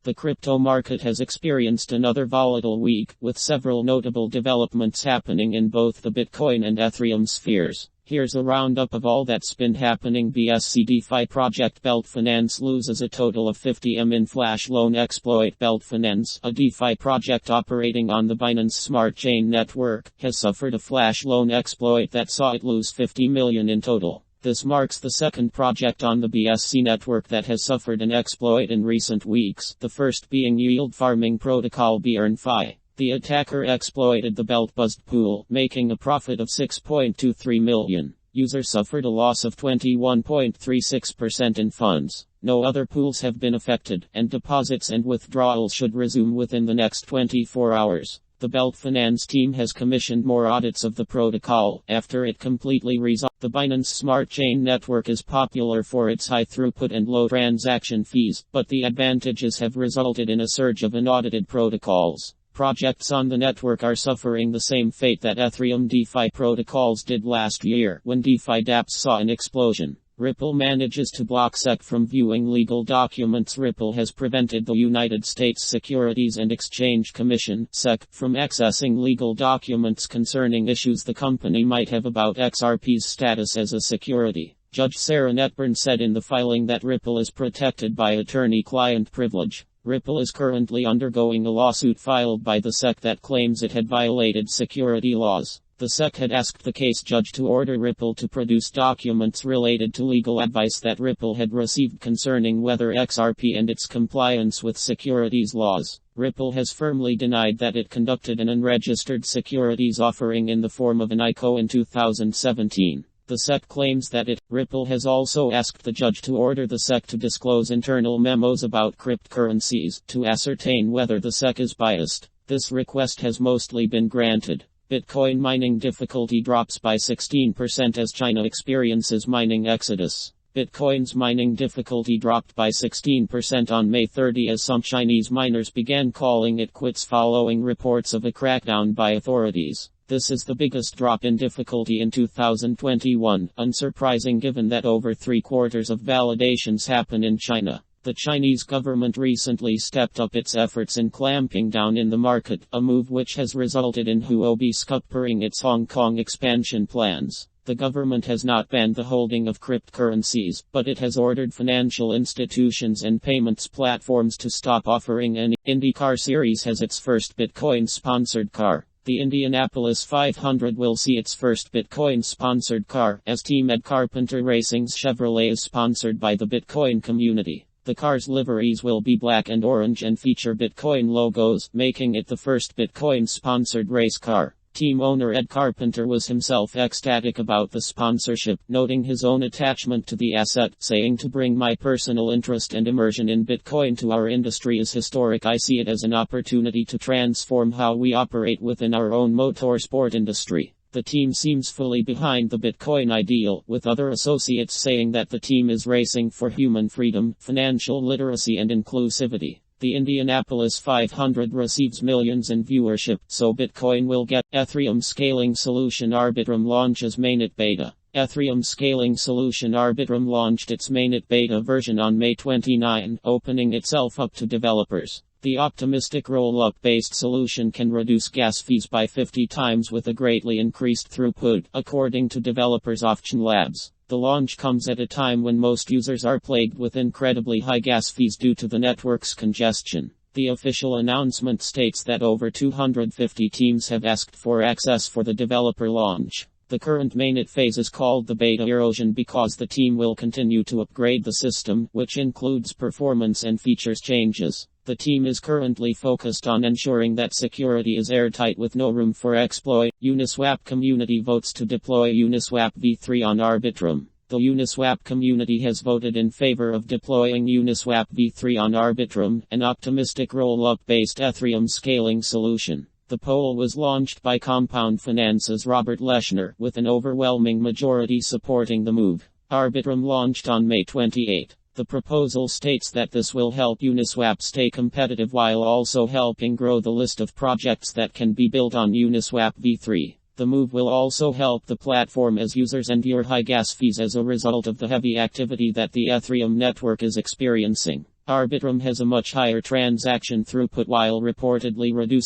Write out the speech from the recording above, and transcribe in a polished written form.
The crypto market has experienced another volatile week, with several notable developments happening in both the Bitcoin and Ethereum spheres. Here's a roundup of all that's been happening. BSC DeFi project Belt Finance loses a total of 50 M in flash loan exploit. Belt Finance, a DeFi project operating on the Binance Smart Chain network, has suffered a flash loan exploit that saw it lose 50 million in total. This marks the second project on the BSC network that has suffered an exploit in recent weeks, the first being yield farming protocol BRNFi. The attacker exploited the belt buzzed pool, making a profit of 6.23 million. User suffered a loss of 21.36% in funds. No other pools have been affected, and deposits and withdrawals should resume within the next 24 hours. The Belt Finance team has commissioned more audits of the protocol after it completely resolved. The Binance Smart Chain network is popular for its high throughput and low transaction fees, but the advantages have resulted in a surge of unaudited protocols. Projects on the network are suffering the same fate that Ethereum DeFi protocols did last year when DeFi dApps saw an explosion. Ripple manages to block SEC from viewing legal documents. Ripple has prevented the United States Securities and Exchange Commission (SEC) from accessing legal documents concerning issues the company might have about XRP's status as a security. Judge Sarah Netburn said in the filing that Ripple is protected by attorney-client privilege. Ripple is currently undergoing a lawsuit filed by the SEC that claims it had violated security laws. The SEC had asked the case judge to order Ripple to produce documents related to legal advice that Ripple had received concerning whether XRP and its compliance with securities laws. Ripple has firmly denied that it conducted an unregistered securities offering in the form of an ICO in 2017. The SEC claims that Ripple has also asked the judge to order the SEC to disclose internal memos about cryptocurrencies to ascertain whether the SEC is biased. This request has mostly been granted. Bitcoin mining difficulty drops by 16% as China experiences mining exodus. Bitcoin's mining difficulty dropped by 16% on May 30 as some Chinese miners began calling it quits following reports of a crackdown by authorities. This is the biggest drop in difficulty in 2021, unsurprising given that over 3/4 of validations happen in China. The Chinese government recently stepped up its efforts in clamping down in the market, a move which has resulted in Huobi scupering its Hong Kong expansion plans. The government has not banned the holding of cryptocurrencies, but it has ordered financial institutions and payments platforms to stop offering any. IndyCar Series has its first Bitcoin-sponsored car. The Indianapolis 500 will see its first Bitcoin-sponsored car, as Team Ed Carpenter Racing's Chevrolet is sponsored by the Bitcoin community. The car's liveries will be black and orange and feature Bitcoin logos, making it the first Bitcoin-sponsored race car. Team owner Ed Carpenter was himself ecstatic about the sponsorship, noting his own attachment to the asset, saying, "To bring my personal interest and immersion in Bitcoin to our industry is historic. I see it as an opportunity to transform how we operate within our own motorsport industry." The team seems fully behind the Bitcoin ideal, with other associates saying that the team is racing for human freedom, financial literacy and inclusivity. The Indianapolis 500 receives millions in viewership, so Bitcoin will get. Ethereum scaling solution Arbitrum launches mainnet beta. Ethereum scaling solution Arbitrum launched its mainnet beta version on May 29, opening itself up to developers. The optimistic roll-up based solution can reduce gas fees by 50 times with a greatly increased throughput, according to developers Option Labs. The launch comes at a time when most users are plagued with incredibly high gas fees due to the network's congestion. The official announcement states that over 250 teams have asked for access for the developer launch. The current mainnet phase is called the beta erosion because the team will continue to upgrade the system, which includes performance and features changes. The team is currently focused on ensuring that security is airtight with no room for exploit. Uniswap community votes to deploy Uniswap v3 on Arbitrum. The Uniswap community has voted in favor of deploying Uniswap v3 on Arbitrum, an optimistic roll-up-based Ethereum scaling solution. The poll was launched by Compound Finance's Robert Leshner, with an overwhelming majority supporting the move. Arbitrum launched on May 28. The proposal states that this will help Uniswap stay competitive while also helping grow the list of projects that can be built on Uniswap v3. The move will also help the platform as users endure high gas fees as a result of the heavy activity that the Ethereum network is experiencing. Arbitrum has a much higher transaction throughput while reportedly reducing